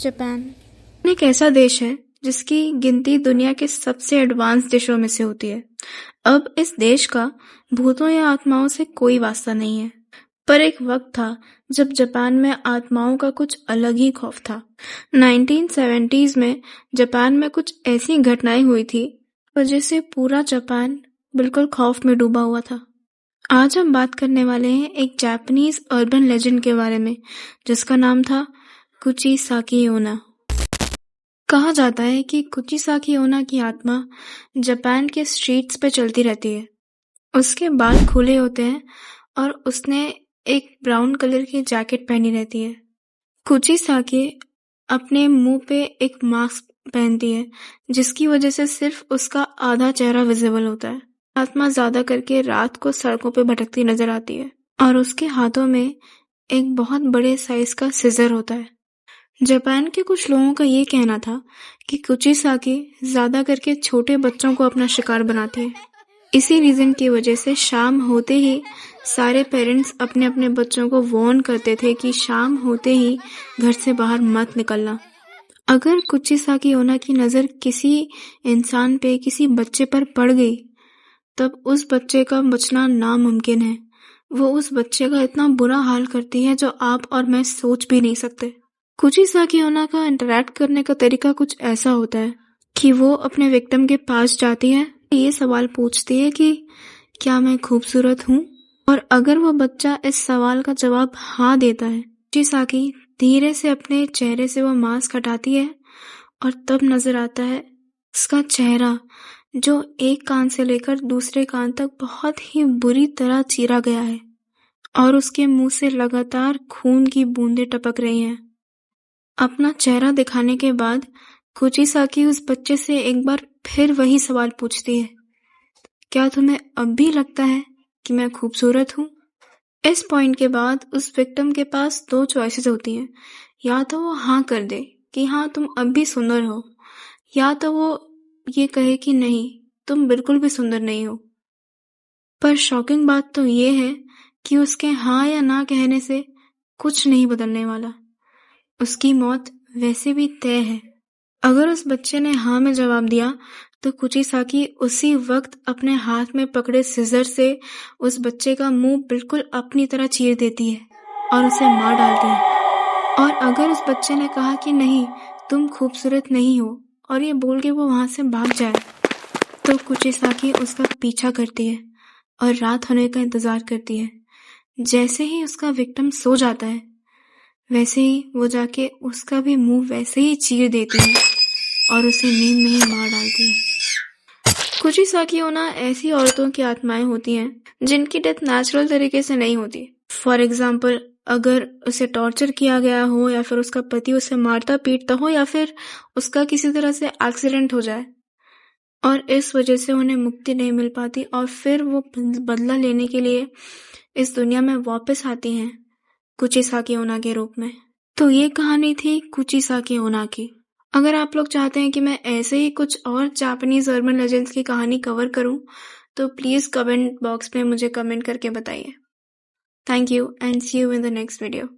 Japan एक ऐसा देश है जिसकी गिनती दुनिया के सबसे एडवांस देशों में से होती है। अब इस देश का भूतों या आत्माओं से कोई वास्ता नहीं है, पर एक वक्त था जब जापान में आत्माओं का कुछ अलग ही खौफ था। 1970s में जापान में कुछ ऐसी घटनाएं हुई थी वजह से पूरा जापान बिल्कुल खौफ में डूबा हुआ था। आज हम बात करने वाले हैं एक जापानीज अर्बन लेजेंड के बारे में जिसका नाम था कुचिसाकी ओना। कहा जाता है कि कुचिसाकी ओना की आत्मा जापान के स्ट्रीट्स पे चलती रहती है। उसके बाल खुले होते हैं और उसने एक ब्राउन कलर की जैकेट पहनी रहती है। कुचिसाकी अपने मुंह पे एक मास्क पहनती है जिसकी वजह से सिर्फ उसका आधा चेहरा विजिबल होता है। आत्मा ज्यादा करके रात को सड़कों पे भटकती नजर आती है और उसके हाथों में एक बहुत बड़े साइज का सिजर होता है। जापान के कुछ लोगों का ये कहना था कि कुचिसाकी ज्यादा करके छोटे बच्चों को अपना शिकार बनाती है। इसी रीजन की वजह से शाम होते ही सारे पेरेंट्स अपने अपने बच्चों को वार्न करते थे कि शाम होते ही घर से बाहर मत निकलना। अगर कुचिसाकी ओना की नजर किसी इंसान पे, किसी बच्चे पर पड़ गई, तब उस बच्चे का बचना नामुमकिन है। वो उस बच्चे का इतना बुरा हाल करती है जो आप और मैं सोच भी नहीं सकते। कुचिसाकी ओना का इंटरेक्ट करने का तरीका कुछ ऐसा होता है कि वो अपने विक्टिम के पास जाती है, ये सवाल पूछती है कि क्या मैं खूबसूरत हूँ, और अगर वो बच्चा इस सवाल का जवाब हाँ देता है, कुचिसाकी धीरे से अपने चेहरे से वो मास्क हटाती है और तब नजर आता है उसका चेहरा जो एक कान से लेकर दूसरे कान तक बहुत ही बुरी तरह चीरा गया है और उसके मुंह से लगातार खून की बूंदें टपक रही हैं। अपना चेहरा दिखाने के बाद कुचिसाकी उस बच्चे से एक बार फिर वही सवाल पूछती है, क्या तुम्हें अब भी लगता है कि मैं खूबसूरत हूँ? इस पॉइंट के बाद उस विक्टिम के पास दो चॉइसेस होती हैं। या तो वो हाँ कर दे कि हाँ तुम अब भी सुंदर हो, या तो वो ये कहे कि नहीं तुम बिल्कुल भी सुंदर नहीं हो। पर शॉकिंग बात तो ये है कि उसके हाँ या ना कहने से कुछ नहीं बदलने वाला। उसकी मौत वैसे भी तय है। अगर उस बच्चे ने हाँ में जवाब दिया तो कुचिसाकी उसी वक्त अपने हाथ में पकड़े सिजर से उस बच्चे का मुंह बिल्कुल अपनी तरह चीर देती है और उसे मार डालती है। और अगर उस बच्चे ने कहा कि नहीं तुम खूबसूरत नहीं हो और ये बोल के वो वहां से भाग जाए, तो कुचिसाकी उसका पीछा करती है और रात होने का इंतजार करती है। जैसे ही उसका विक्टिम सो जाता है वैसे ही वो जाके उसका भी मुंह वैसे ही चीर देती है और उसे नींद में ही मार डालती है। कुचिसाकी ओना ऐसी औरतों की आत्माएं होती हैं जिनकी डेथ नेचुरल तरीके से नहीं होती। फॉर एग्जाम्पल, अगर उसे टॉर्चर किया गया हो या फिर उसका पति उसे मारता पीटता हो या फिर उसका किसी तरह से एक्सीडेंट हो जाए और इस वजह से उन्हें मुक्ति नहीं मिल पाती और फिर वो बदला लेने के लिए इस दुनिया में वापस आती हैं कुचिसाकी ओना के रूप में। तो ये कहानी थी कुचिसाकी ओना की। अगर आप लोग चाहते हैं कि मैं ऐसे ही कुछ और जापानीज अर्बन लेजेंड्स की कहानी कवर करूं तो प्लीज कमेंट बॉक्स में मुझे कमेंट करके बताइए। Thank you and see you in the next video.